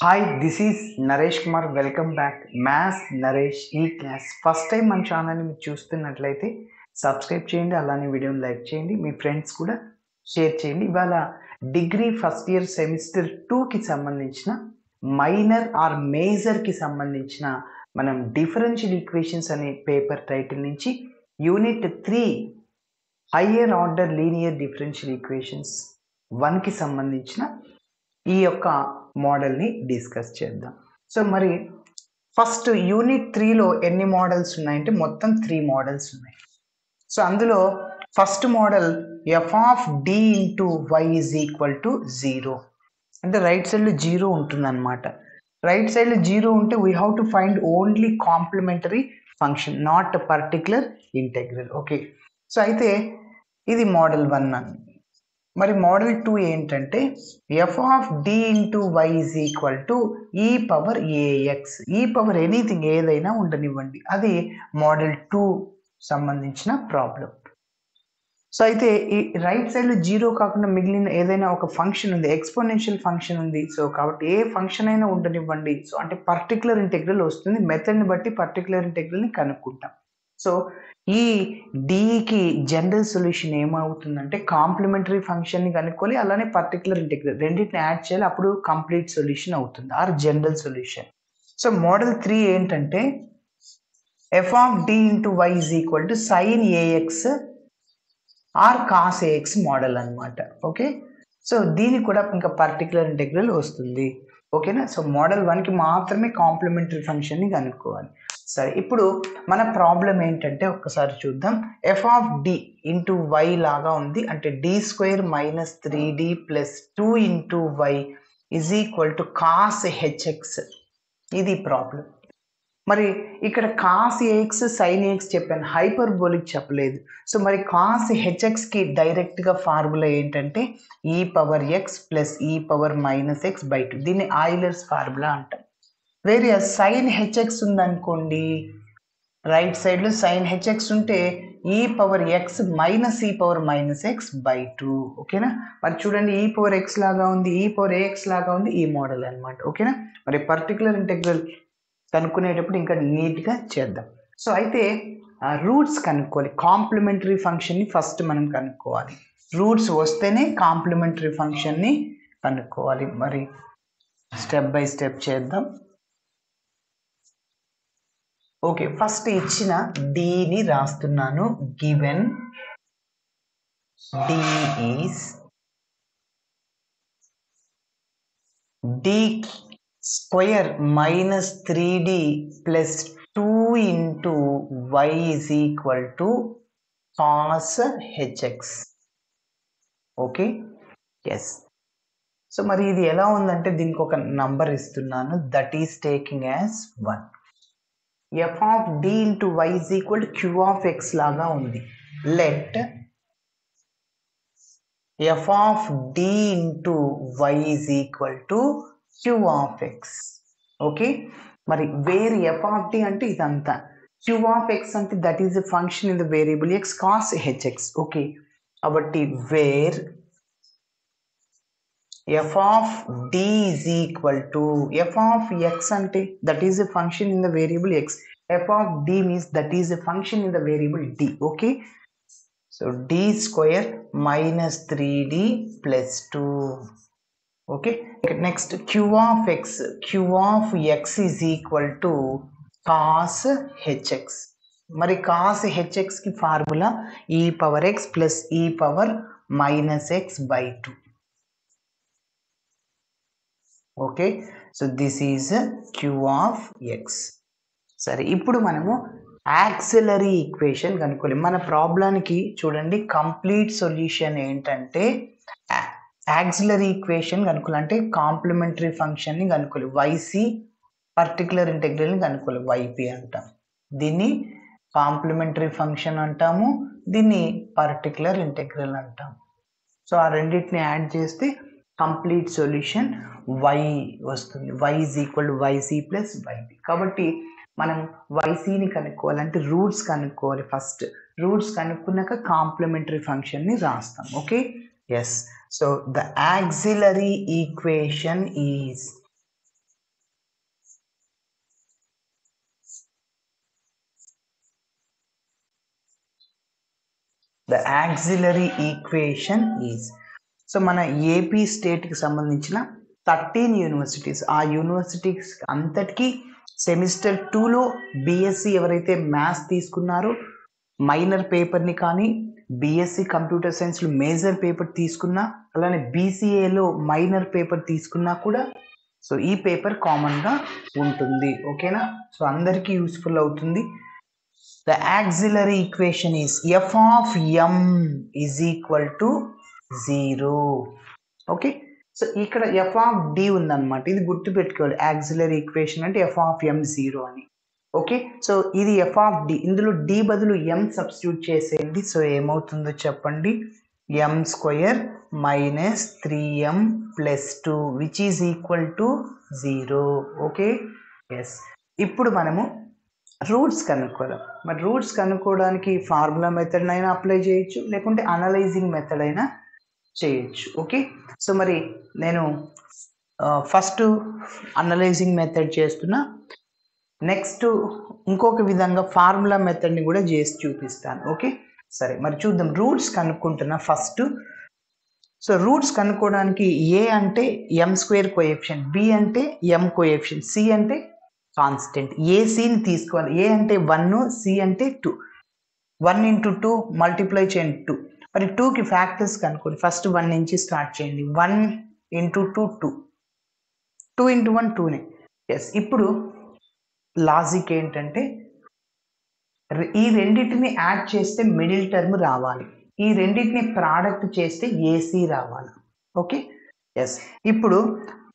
Hi, this is Naresh Kumar. Welcome back. Maths Naresh E-Class. First time మన ఛానల్ని మీరు చూస్తున్నట్లయితే సబ్స్క్రైబ్ చేయండి, అలానే వీడియోని లైక్ చేయండి, మీ ఫ్రెండ్స్ కూడా షేర్ చేయండి. ఇవాళ డిగ్రీ ఫస్ట్ ఇయర్ సెమిస్టర్ 2కి సంబంధించిన మైనర్ ఆర్ మేజర్కి సంబంధించిన మనం డిఫరెన్షియల్ ఈక్వేషన్స్ అనే పేపర్ టైటిల్ నుంచి unit 3 higher order linear differential equations 1కి సంబంధించిన ఈ యొక్క మోడల్ని డిస్కస్ చేద్దాం. సో మరి ఫస్ట్ యూనిట్ 3లో ఎన్ని మోడల్స్ ఉన్నాయంటే మొత్తం 3 మోడల్స్ ఉన్నాయి. సో అందులో first model f of D into y is equal to 0 అంటే రైట్ సైడ్లో 0 ఉంటుందన్నమాట. రైట్ సైడ్లో 0 ఉంటే we have to find only complementary function, not particular integral. Okay, so అయితే ఇది మోడల్ 1 అని. మరి మోడల్ 2 ఏంటంటే f of D into y is equal to e power a x, e power anything ఏదైనా ఉండనివ్వండి, అది మోడల్ 2 సంబంధించిన ప్రాబ్లం. సో అయితే ఈ రైట్ సైడ్లో 0 కాకుండా మిగిలిన ఏదైనా ఒక ఫంక్షన్ ఉంది, ఎక్స్పోనెన్షియల్ ఫంక్షన్ ఉంది. సో కాబట్టి ఏ ఫంక్షన్ అయినా ఉండనివ్వండి, సో అంటే పర్టికులర్ ఇంటెగ్రల్ వస్తుంది. మెథడ్ని బట్టి పర్టికులర్ ఇంటెగ్రల్ని కనుక్కుంటాం. సో ఈ డికి జనరల్ సొల్యూషన్ ఏమవుతుందంటే కాంప్లిమెంటరీ ఫంక్షన్ని కనుక్కోవాలి, అలానే పర్టికులర్ ఇంటెగ్రల్ రెండింటిని యాడ్ చేయాలి, అప్పుడు కంప్లీట్ సొల్యూషన్ అవుతుంది or general solution. So model 3 ఏంటంటే f of D into y is equal to sin a x or cos a x model అనమాట. ఓకే, సో దీనికి కూడా ఇంకా పర్టికులర్ ఇంటెగ్రల్ వస్తుంది. ఓకేనా. సో మోడల్ 1కి మాత్రమే కాంప్లిమెంటరీ ఫంక్షన్ని కనుక్కోవాలి. సరే, ఇప్పుడు మన ప్రాబ్లం ఏంటంటే ఒక్కసారి చూద్దాం. F of D into y లాగా ఉంది, అంటే D square minus 3d plus 2 into y is equal to cos h x. ఇది ప్రాబ్లం. మరి ఇక్కడ కాస్ ఏఎక్స్ సైన్ ఏఎక్స్ చెప్పాను, హైపర్బోలిక్ చెప్పలేదు. సో మరి కాస్ హెచ్ఎక్స్కి డైరెక్ట్గా ఫార్ములా ఏంటంటే e power x plus e power minus x by 2. దీన్ని ఆయిలర్స్ ఫార్ములా అంటాం. వేరే సైన్ హెచ్ఎక్స్ ఉందనుకోండి, రైట్ సైడ్లో సైన్ హెచ్ఎక్స్ ఉంటే ఈ పవర్ ఎక్స్ మైనస్ ఈ పవర్ మైనస్ ఎక్స్ బై 2. ఓకేనా. మరి చూడండి, ఈ పవర్ ఎక్స్ లాగా ఉంది, ఈ పవర్ ఏఎక్స్ లాగా ఉంది, ఈ మోడల్ అనమాట. ఓకేనా. మరి పర్టికులర్ ఇంటెగ్రల్ కనుక్కునేటప్పుడు ఇంకా నీట్గా చేద్దాం. సో అయితే రూట్స్ కనుక్కోవాలి. కాంప్లిమెంటరీ ఫంక్షన్ని ఫస్ట్ మనం కనుక్కోవాలి. రూట్స్ వస్తేనే కాంప్లిమెంటరీ ఫంక్షన్ని కనుక్కోవాలి. మరి స్టెప్ బై స్టెప్ చేద్దాం. ఓకే, ఫస్ట్ ఇచ్చిన డిని రాస్తున్నాను. Given D is D square minus 3d plus 2 into y is equal to cos h x. Okay, yes. So మరి ఇది ఎలా ఉందంటే దీనికి ఒక నంబర్ ఇస్తున్నాను, that is taking as 1. F of D into y is equal to Q of x లాగా ఉంది. Let f of D into y is equal to Q of X. Okay, మరి వేర్ ఎఫ్ ఆఫ్ డి అంటే ఇదంతా, queue of X అంటే that is a function in the variable X cos h x. Okay, కాబట్టి wear f of d is equal to f of x ante that is a function in the variable x, f of d means that is a function in the variable d. Okay, so d square minus 3d plus 2. Okay, next q of x is equal to cos hx. మరి cos hx కి formula e power x plus e power minus x by 2. Okay, so this is Q of x. సరే, ఇప్పుడు మనము auxiliary equation కనుక్కోవాలి. మన ప్రాబ్లానికి చూడండి, complete solution ఏంటంటే యాక్సిలరీ ఈక్వేషన్ కనుక్కోవాలి, అంటే కాంప్లిమెంటరీ ఫంక్షన్ని కనుక్కోవాలి. వైసి పర్టికులర్ ఇంటెగ్రల్ని కనుక్కోవాలి, వైపి అంటాం. దీన్ని కాంప్లిమెంటరీ ఫంక్షన్ అంటాము, దీన్ని పర్టికులర్ ఇంటెగ్రల్ అంటాం. సో ఆ రెండింటిని యాడ్ చేస్తే కంప్లీట్ సొల్యూషన్ y వస్తుంది. y is equal to y c plus y p. కాబట్టి మనం వైసిని కనుక్కోవాలంటే రూట్స్ కనుక్కోవాలి. ఫస్ట్ రూట్స్ కనుక్కున్నాక కాంప్లిమెంటరీ ఫంక్షన్ని రాస్తాం. Okay, yes. So the auxiliary equation is the auxiliary equation is. So మన ఏపీ స్టేట్కి సంబంధించిన 13 యూనివర్సిటీస్, ఆ యూనివర్సిటీస్ అంతటికీ సెమిస్టర్ 2లో బీఎస్సీ ఎవరైతే మ్యాథ్స్ తీసుకున్నారో మైనర్ పేపర్ని కానీ, బీఎస్సీ కంప్యూటర్ సైన్స్లో మేజర్ పేపర్ తీసుకున్నా, అలానే బీసీఏలో మైనర్ పేపర్ తీసుకున్నా కూడా సో ఈ పేపర్ కామన్గా ఉంటుంది. ఓకేనా? సో అందరికీ యూస్ఫుల్ అవుతుంది. The auxiliary equation is F of M is equal to 0. Okay, so ఇక్కడ ఎఫ్ ఆఫ్ డి ఉందన్నమాట. ఇది గుర్తుపెట్టుకోవాలి, యాక్సిలరీ ఈక్వేషన్ అంటే ఎఫ్ ఆఫ్ ఎం 0 అని. ఓకే, సో ఇది ఎఫ్ ఆఫ్ డి, ఇందులో డి బదులు ఎం సబ్స్టిట్యూట్ చేసేయండి. సో ఏమవుతుందో చెప్పండి. M square minus 3m plus 2 which is equal to 0. Okay, yes. ఇప్పుడు మనము రూట్స్ కనుక్కోవాలి. మరి రూట్స్ కనుక్కోవడానికి ఫార్ములా మెథడ్ అయినా అప్లై చేయొచ్చు, లేకుంటే అనలైజింగ్ మెథడ్ అయినా చేయొచ్చు. ఓకే, సో మరి నేను ఫస్ట్ అనలైజింగ్ మెథడ్ చేస్తున్నా, నెక్స్ట్ ఇంకొక విధంగా ఫార్ములా మెథడ్ని కూడా చేసి చూపిస్తాను. ఓకే, సరే మరి చూద్దాం. రూట్స్ కనుక్కుంటున్నా ఫస్ట్. సో రూట్స్ కనుక్కోవడానికి ఏ అంటే ఎం స్క్వేర్ కోఎఫిషియంట్, బి అంటే ఎం కోఎఫిషియంట్, సి అంటే కాన్స్టెంట్. ఏసీని తీసుకోవాలి. ఏ అంటే 1, సి అంటే 2. 1 into 2 మల్టిప్లై చేయండి 2. మరి 2కి ఫ్యాక్టర్స్ కనుక్కోండి. ఫస్ట్ 1 నుంచి స్టార్ట్ చేయండి. 1 into 2 2, 2 into 1 2నే. ఎస్. ఇప్పుడు లాజిక్ ఏంటంటే ఈ రెండింటిని యాడ్ చేస్తే మిడిల్ టర్మ్ రావాలి, ఈ రెండింటిని ప్రోడక్ట్ చేస్తే ఏసీ రావాలి. Okay, yes. ఇప్పుడు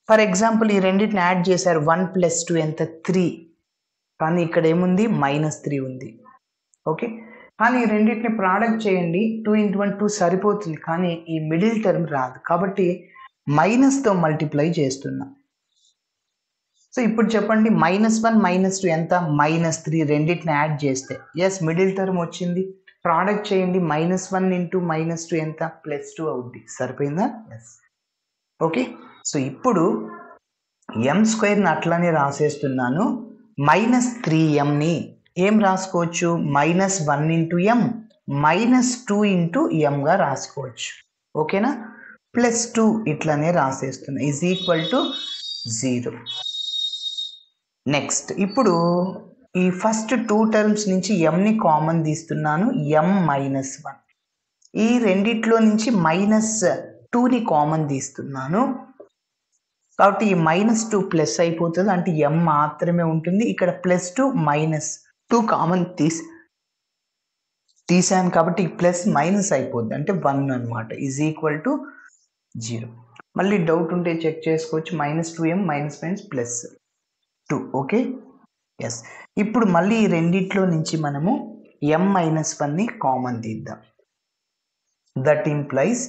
ఫర్ ఎగ్జాంపుల్ ఈ రెండింటిని యాడ్ చేశారు, 1 + 2 ఎంత 3, కానీ ఇక్కడ ఏముంది -3 ఉంది. ఓకే, కానీ ఈ రెండింటిని ప్రోడక్ట్ చేయండి, 2 into 1 2 సరిపోతుంది, కానీ ఈ మిడిల్ టర్మ్ రాదు, కాబట్టి మైనస్తో మల్టిప్లై చేస్తున్నా. సో ఇప్పుడు చెప్పండి, -1 -2 ఎంత, -3. రెండింటిని యాడ్ చేస్తే ఎస్ మిడిల్ టర్మ్ వచ్చింది. ప్రోడక్ట్ చేయండి, -1 into -2 ఎంత, +2 అవుద్ది. సరిపోయిందా? ఎస్. ఓకే, సో ఇప్పుడు ఎం స్క్వేర్ని అట్లానే రాసేస్తున్నాను. -3mని ఏం రాసుకోవచ్చు, -1 into m -2 into mగా రాసుకోవచ్చు. ఓకేనా? +2 ఇట్లానే రాసేస్తున్నా ఈజ్ ఈక్వల్ టు 0. నెక్స్ట్ ఇప్పుడు ఈ ఫస్ట్ 2 టర్మ్స్ నుంచి mని కామన్ తీస్తున్నాను, m-1. ఈ రెండిట్లో నుంచి -2ని కామన్ తీస్తున్నాను, కాబట్టి ఈ -2 ప్లస్ అయిపోతుంది, అంటే m మాత్రమే ఉంటుంది. ఇక్కడ +2 -2 కామన్ తీసాను, కాబట్టి ప్లస్ మైనస్ అయిపోద్ది, అంటే 1 అనమాట, ఈజ్ ఈక్వల్ టు 0. మళ్ళీ డౌట్ ఉంటే చెక్ చేసుకోవచ్చు. -2m -2. Okay, yes. ఇప్పుడు మళ్ళీ ఈ రెండిట్లో నుంచి మనము m-1ని కామన్ తీద్దాం. That implies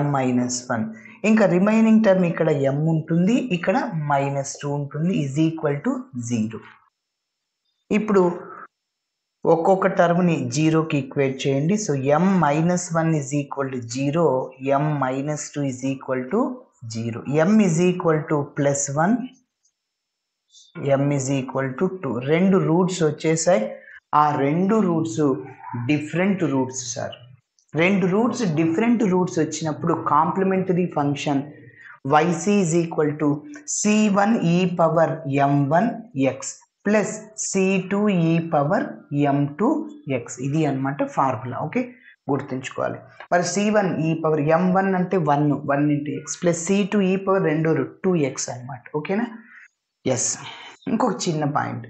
m-1. ఇంకా రిమైనింగ్ టర్మ్ ఇక్కడ m ఉంటుంది, ఇక్కడ -2 ఉంటుంది, ఈజ్ ఈక్వల్ టు 0. ఇప్పుడు ఒక్కొక్క టర్మ్ని 0కి ఈక్వేట్ చేయండి. So m-1 is equal to 0, m-2 is equal to 0, m is equal to +1, m is equal to 2. 2 roots వచ్చేసాయి. ఆ 2 roots different roots sir. 2 roots different roots వచ్చినప్పుడు complementary function yc is equal to c1e⁻m1x plus c2e⁻m2x. ఇది అనమాట formula. Okay, గుర్తుంచుకోవాలి. మరి c1e⁻m1 అంటే 1 into x plus c2e⁻2 2x అనమాట. ఓకేనా? ఎస్. ఇంకొక చిన్న పాయింట్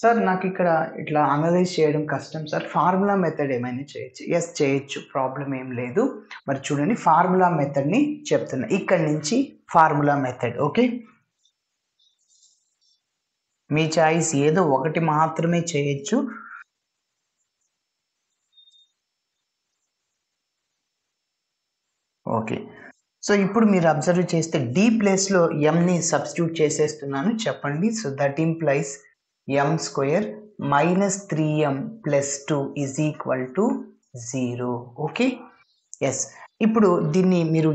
సార్, నాకు ఇక్కడ ఇట్లా అనలైజ్ చేయడం కష్టం సార్, ఫార్ములా మెథడ్ ఏమైనా చేయొచ్చు? ఎస్ చేయొచ్చు, ప్రాబ్లం ఏం లేదు. మరి చూడండి, ఫార్ములా మెథడ్ని చెప్తున్నా. ఇక్కడ నుంచి ఫార్ములా మెథడ్. ఓకే, మీ చాయిస్ ఏదో ఒకటి మాత్రమే చేయొచ్చు. ఓకే, సో ఇప్పుడు మీరు అబ్జర్వ్ చేస్తే డి ప్లేస్లో ఎంని సబ్స్టిట్యూట్ చేసేస్తున్నాను. చెప్పండి. So that implies m square -3m + 2 is equal to 0. Okay, yes. ఇప్పుడు దీన్ని మీరు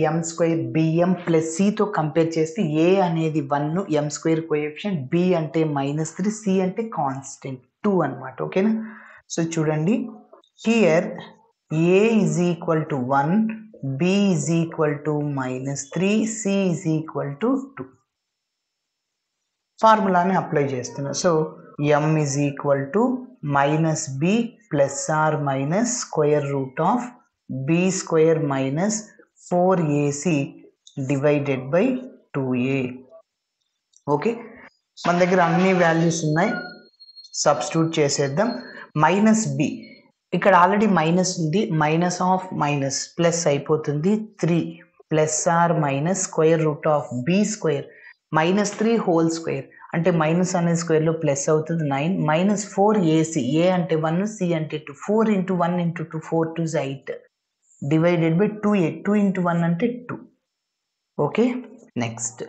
am స్క్వేర్ bm + cతో కంపేర్ చేస్తే a అనేది 1, m స్క్వేర్ కోఎఫిషియంట్, b అంటే -3, c అంటే కాన్స్టెంట్ 2 అనమాట. ఓకేనా? సో చూడండి, here a is equal to 1, b is equal to -3, c is equal to 2. ఫార్ములాని apply చేస్తున్నా. So m is equal to -b plus or minus square root of b square minus 4ac divided by 2a. Okay, మన దగ్గర అన్ని values ఉన్నాయి, substitute చేసేద్దాం. -b ఇక్కడ already minus ఉంది, minus of minus plus అయిపోతుంది. 3 plus or minus square root of b square -3 whole square అంటే minus అనే స్క్వేర్లో ప్లస్ అవుతుంది 9 -4ac, a అంటే 1, c అంటే 2, 4 × 1 × 2 4 2 8 డివైడెడ్ బై 2a, 2 × 1 అంటే 2. ఓకే, నెక్స్ట్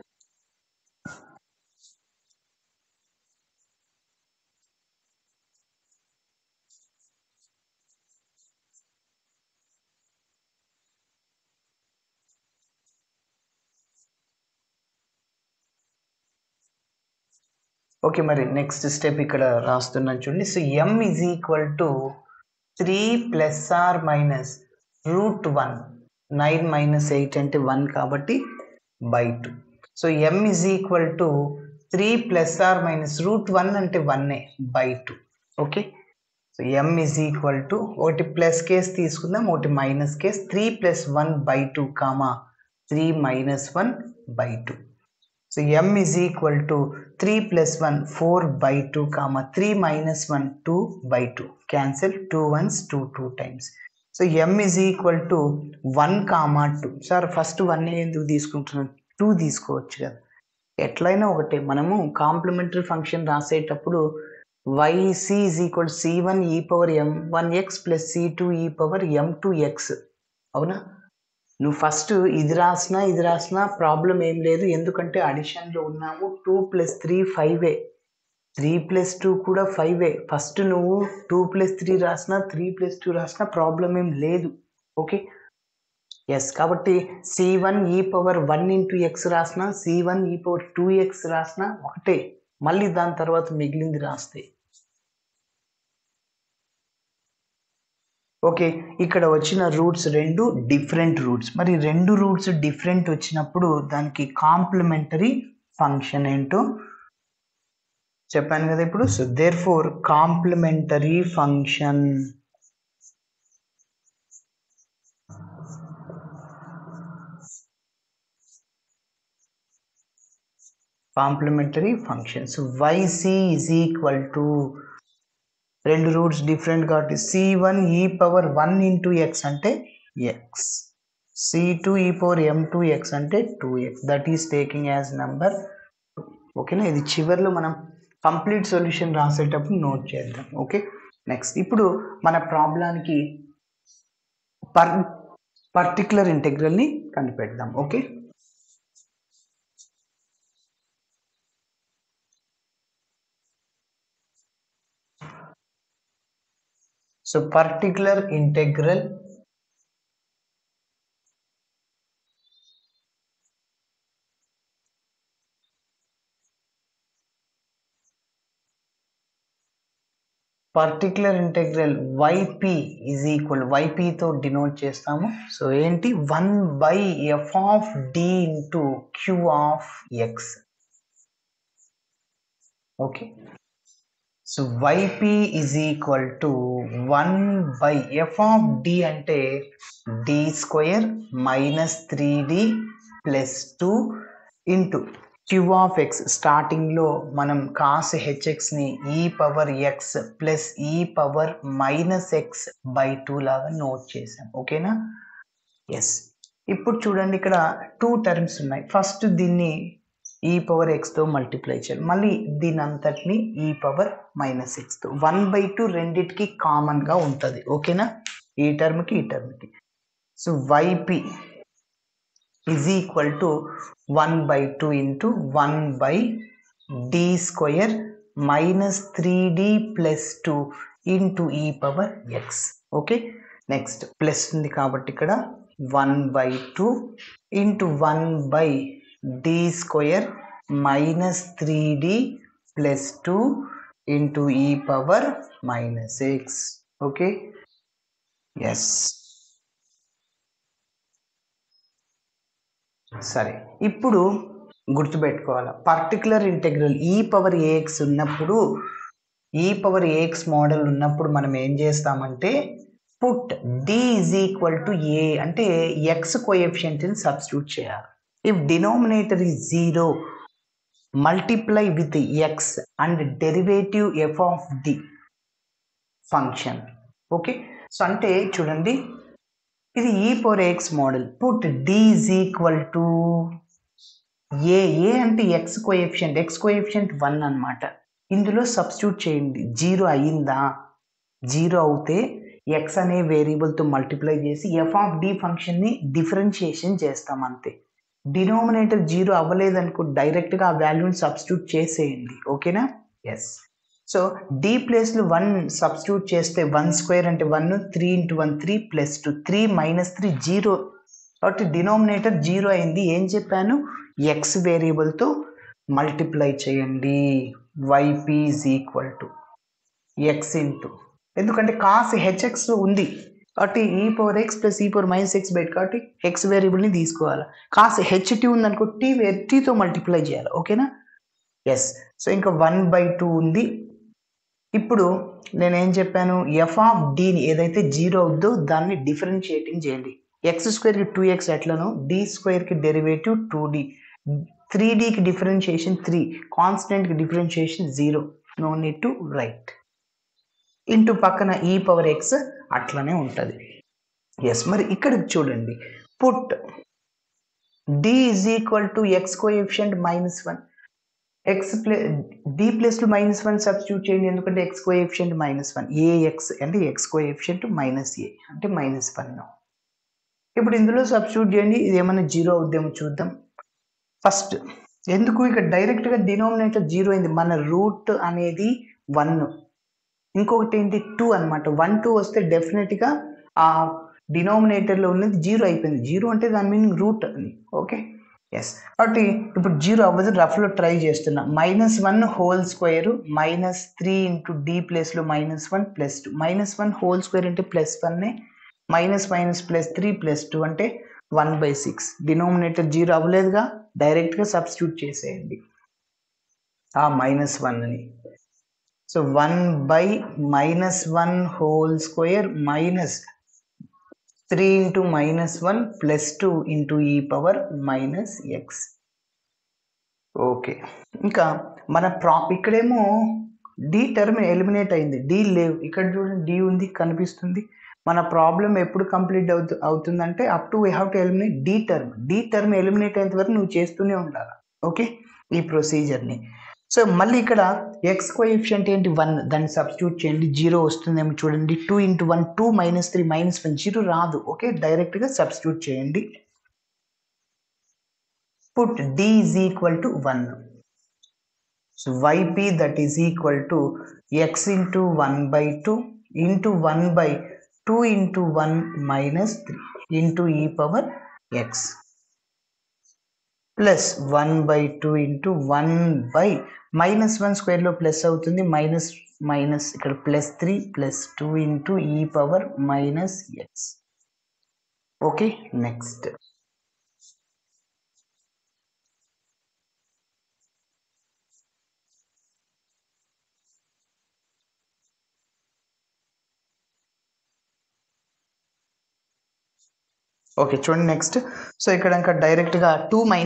ఓకే, మరి నెక్స్ట్ స్టెప్ ఇక్కడ రాస్తున్నాను చూడండి. So m is equal to 3 plus or minus √1, 9 - 8 అంటే 1 కాబట్టి by 2. So m is equal to 3 plus or minus √1 అంటే 1 by 2. Okay, so m is equal to ఒకటి plus case తీసుకుందాం, ఒకటి minus case. 3 + 1 by 2, 3 - 1 by 2. So m is equal to 3 + 1 4 by 2, 3 - 1 2 by 2. Cancel 2 ones 2 2 times. So m is equal to 1, 2. Sir first 1 ఎందుకు తీసుకుంటున్నాం, 2 తీసుకోవచ్చు కదా. ఎట్లయినా ఒకటే, మనము కాంప్లిమెంటరీ ఫంక్షన్ రాసేటప్పుడు yc is equal to c1 e power m1x plus c2 e power m2x. అవునా, నువ్వు ఫస్ట్ ఇది రాసినా ప్రాబ్లం ఏం లేదు, ఎందుకంటే అడిషన్లో ఉన్నాము. 2 + 3 5, 3 + 2 కూడా 5. ఫస్ట్ నువ్వు 2 + 3 రాసినా 3 + 2 రాసినా ప్రాబ్లం ఏం లేదు. ఓకే, ఎస్, కాబట్టి c1 e power 1 × x రాసినా, c1 e power 2x రాసినా ఒకటే, మళ్ళీ దాని తర్వాత మిగిలింది రాస్తే. ఓకే, ఇక్కడ వచ్చిన రూట్స్ రెండు డిఫరెంట్ రూట్స్. మరి రెండు రూట్స్ డిఫరెంట్ వచ్చినప్పుడు దానికి కాంప్లిమెంటరీ ఫంక్షన్ ఏంటో చెప్పాను కదా ఇప్పుడు. So therefore complementary function so yc is equal to రెండు రూట్స్ డిఫరెంట్ కాబట్టి c1 e power 1 × x అంటే x, c2 e power m2x అంటే 2x. That is taking as number. ఓకేనా, ఇది చివరిలో మనం కంప్లీట్ సొల్యూషన్ రాసేటప్పుడు నోట్ చేద్దాం. ఓకే, నెక్స్ట్ ఇప్పుడు మన ప్రాబ్లానికి పర్టిక్యులర్ ఇంటెగ్రల్ని కనిపెడదాం. Okay, so particular integral yp is equal, yp తో డినోట్ చేస్తాము. సో ఏంటి, 1/f of d into q of x. Okay, so yp is equal to 1/f of d అంటే d² - 3d + 2 into q of x. స్టార్టింగ్లో మనం cos hxని e power x plus e power -x/2 లాగా note చేసాం. ఓకేనా, yes. ఇప్పుడు చూడండి, ఇక్కడ 2 terms ఉన్నాయి. ఫస్ట్ దీన్ని e power x తో మల్టిప్లై చేయాలి, మళ్ళీ దీని అంతటిని e power -x తో. 1/2 రెండిటికి కామన్గా ఉంటుంది. ఓకేనా, ఈ టర్మ్కి ఈ టర్మ్కి. So yp is equal to 1/2 into 1/d² - 3d + 2 into e power x. Okay, next plus ఉంది కాబట్టి ఇక్కడ 1/2 into 1/d² - 3d + 2 into e power -x. Okay, yes. సరే, ఇప్పుడు గుర్తుపెట్టుకోవాలి, పర్టికులర్ ఇంటెగ్రల్ ఈ పవర్ ఏఎక్స్ ఉన్నప్పుడు, ఈ పవర్ ఏఎక్స్ మోడల్ ఉన్నప్పుడు మనం ఏం చేస్తామంటే put D is equal to A అంటే ఎక్స్ కోఎఫిషియంట్ని సబ్స్టిట్యూట్ చేయాలి. If denominator is 0 multiply with x and derivative F of the function. Okay, so అంటే చూడండి, ఇది e power x model. Put D is equal to A. A అంటే x coefficient 1 అనమాట. ఇందులో substitute చేయండి. 0 అయ్యిందా? 0 అవుతే ఎక్స్ అనే వేరియబుల్తో మల్టిప్లై చేసి ఎఫ్ ఆఫ్ డి ఫంక్షన్ని డిఫరెన్షియేషన్ చేస్తాం అంతే. డినామినేటర్ 0 అవ్వలేదనుకో డైరెక్ట్గా ఆ వాల్యూని సబ్స్టిట్యూట్ చేసేయండి. ఓకేనా? ఎస్. సో డి ప్లేస్లో 1 సబ్స్టిట్యూట్ చేస్తే 1 స్క్వేర్ అంటే 1, 3 × 1 3 + 2 3 - 3 0. కాబట్టి డినామినేటర్ 0 అయింది. ఏం చెప్పాను? ఎక్స్ వేరియబుల్తో మల్టిప్లై చేయండి. YP is equal to X into, ఎందుకంటే కాస్ హెచ్ఎక్స్ ఉంది కాబట్టి ఈ power x plus e power minus X బయట, కాబట్టి ఎక్స్ వేరియబుల్ని తీసుకోవాలి. కాస్ హెచ్టీ ఉందనుకో టీతో మల్టిప్లై చేయాలి. ఓకేనా? ఎస్. సో ఇంకా 1/2 ఉంది. ఇప్పుడు నేనేం చెప్పాను? ఎఫ్ ఆఫ్ డిని ఏదైతే 0 అవుద్దో దాన్ని డిఫరెన్షియేటింగ్ చేయండి. x² 2x ఎట్లను, d² డెరివేటివ్ 2d, 3dకి డిఫరెన్షియేషన్ 3, కాన్స్టెంట్కి differentiation 0. No need to write. Into పక్కన ఈ పవర్ ఎక్స్ అట్లనే ఉంటుంది. ఎస్. మరి ఇక్కడికి చూడండి, put D is equal to x coefficient -1, x D ప్లేస్లో -1 సబ్స్టిట్యూట్ చేయండి, ఎందుకంటే ఎక్స్ కోఎఫిషియంట్ -1, ఏఎక్స్ అంటే ఎక్స్ కోఎఫిషియంట్ -a అంటే -1. ఇప్పుడు ఇందులో సబ్స్టిట్యూట్ చేయండి, ఇది ఏమైనా 0 అవుద్దేమో చూద్దాం. ఫస్ట్ ఎందుకు ఇక్కడ డైరెక్ట్గా డినామినేటర్ 0 అయింది, మన రూట్ అనేది 1, ఇంకొకటి ఏంటి 2 అనమాట. 1 2 వస్తే డెఫినెట్గా ఆ డినామినేటర్లో ఉన్నది 0 అయిపోయింది. 0 అంటే దాని మీనింగ్ రూట్ అని. Okay, yes. కాబట్టి ఇప్పుడు 0 అవ్వదు, రఫ్లో ట్రై చేస్తున్నా. -1 హోల్ స్క్వేర్ -3 × d ప్లేస్లో -1 + 2, -1 హోల్ స్క్వేర్ అంటే +1, -3 + 2 అంటే 1/6. డినామినేటర్ 0 అవ్వలేదుగా, డైరెక్ట్గా సబ్స్టిట్యూట్ చేసేయండి ఆ -1ని. So 1/-1 whole square -3 × -1 + 2 × e power -x. Okay, ఇంకా మన ఇక్కడేమో డి టర్మ్ ఎలిమినేట్ అయింది, డి లేవు. ఇక్కడ చూడండి డి ఉంది, కనిపిస్తుంది. మన ప్రాబ్లం ఎప్పుడు కంప్లీట్ అవుతుందంటే up to we have to eliminate D term. D term eliminate అయ్యేంత వరకు నువ్వు చేస్తూనే ఉండాలి. ఓకే, ఈ ప్రొసీజర్ని. సో మళ్ళీ ఇక్కడ ఎక్స్ కోఎఫిషియంట్ ఏంటి 1, దాన్ని సబ్స్టిట్యూట్ చేయండి. 0 వస్తుందేమో చూడండి. 2 × 1 2 - 3 -1 0 రాదు. ఓకే, డైరెక్ట్గా సబ్స్టిట్యూట్ చేయండి. Put d is equal to 1. So yp that is equal to x × 1/2 × 1/2 × 1 - 3 × e power x plus 1/2 × 1/-1 స్క్వేర్లో ప్లస్ అవుతుంది, మైనస్ ఇక్కడ +3 + 2 × e power -x. Okay, next okay చూడండి నెక్స్ట్. సో ఇక్కడ ఇంకా డైరెక్ట్గా 2 - 3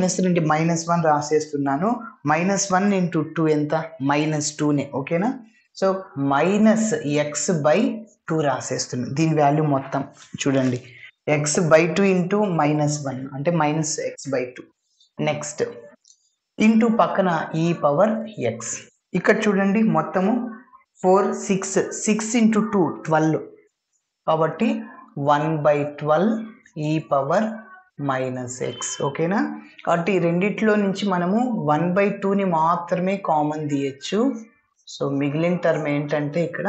-1 రాసేస్తున్నాను. -1 × 2 ఎంత? -2నే. ఓకేనా? So -x/2 రాసేస్తున్నాను. దీని వాల్యూ మొత్తం చూడండి, x/2 × -1 అంటే -x/2. నెక్స్ట్ ఇంటూ పక్కన e పవర్ x. ఇక్కడ చూడండి మొత్తము 4 6 × 2 12, కాబట్టి 1/12 e పవర్ -x. ఓకేనా? కాబట్టి రెండిట్లో నుంచి మనము 1/2ని మాత్రమే కామన్ తీయచ్చు. సో మిగిలిన టర్మ్ ఏంటంటే ఇక్కడ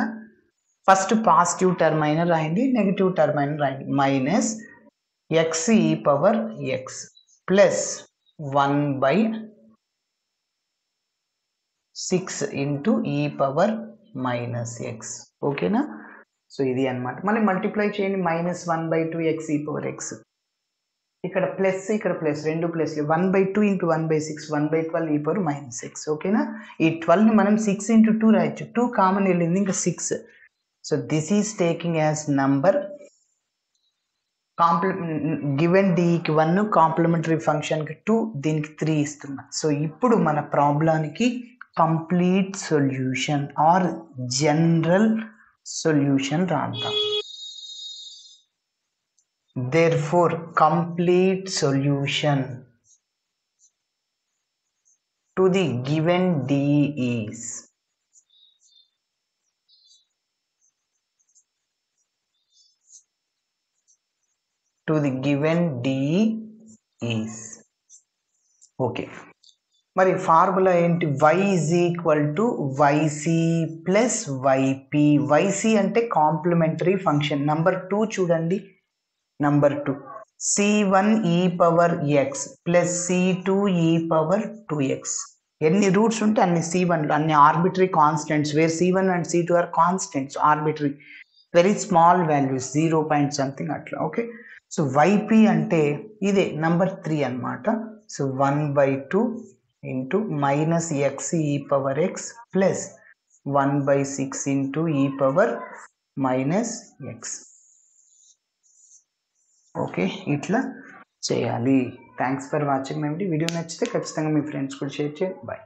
ఫస్ట్ పాజిటివ్ టర్మ్ అయినా రాయండి, నెగిటివ్ టర్మ్ అయినా రాయండి. -x e power x plus 1/6 × e power -x. ఓకేనా? సో ఇది అన్నమాట. మళ్ళీ మల్టిప్లై చేయండి, -1/2 x e పవర్ x. ఇక్కడ ప్లస్, ఇక్కడ ప్లస్, రెండు ప్లస్. 1/2 into 1/6, 1/12 e power -6. ఓకేనా? ఈ 12ని మనం 6 ఇంటూ 2 రాయొచ్చు. 2 కామన్ వెళ్ళింది, ఇంకా 6. So this is taking as number. Given డికి 1, కాంప్లిమెంటరీ ఫంక్షన్కి 2, దీనికి 3 ఇస్తున్నా. సో ఇప్పుడు మన ప్రాబ్లానికి complete solution or general solution రాద్దాం. Therefore, complete solution to the given D is okay. మరి ఫార్ములా ఏంటి? y is equal to yc plus yp. yc అంటే కాంప్లిమెంటరీ ఫంక్షన్. నంబర్ 2 చూడండి. Number 2 c1 e power x plus c2 e power 2x. ఎన్ని roots ఉంటే అన్ని c1, అన్ని arbitrary constants, where c1 and c2 are constants, arbitrary, very small values, 0 point something అట్లా. Okay. So yp అంటే ఇదే number 3 అన్నమాట. So 1/2 into -x e power x plus 1/6 into e power -x. Okay, ఇట్లా చేయాలి. Thanks for watching my video. నచ్చితే ఖచ్చితంగా మీ friends కూడా share చేయండి. బాయ్.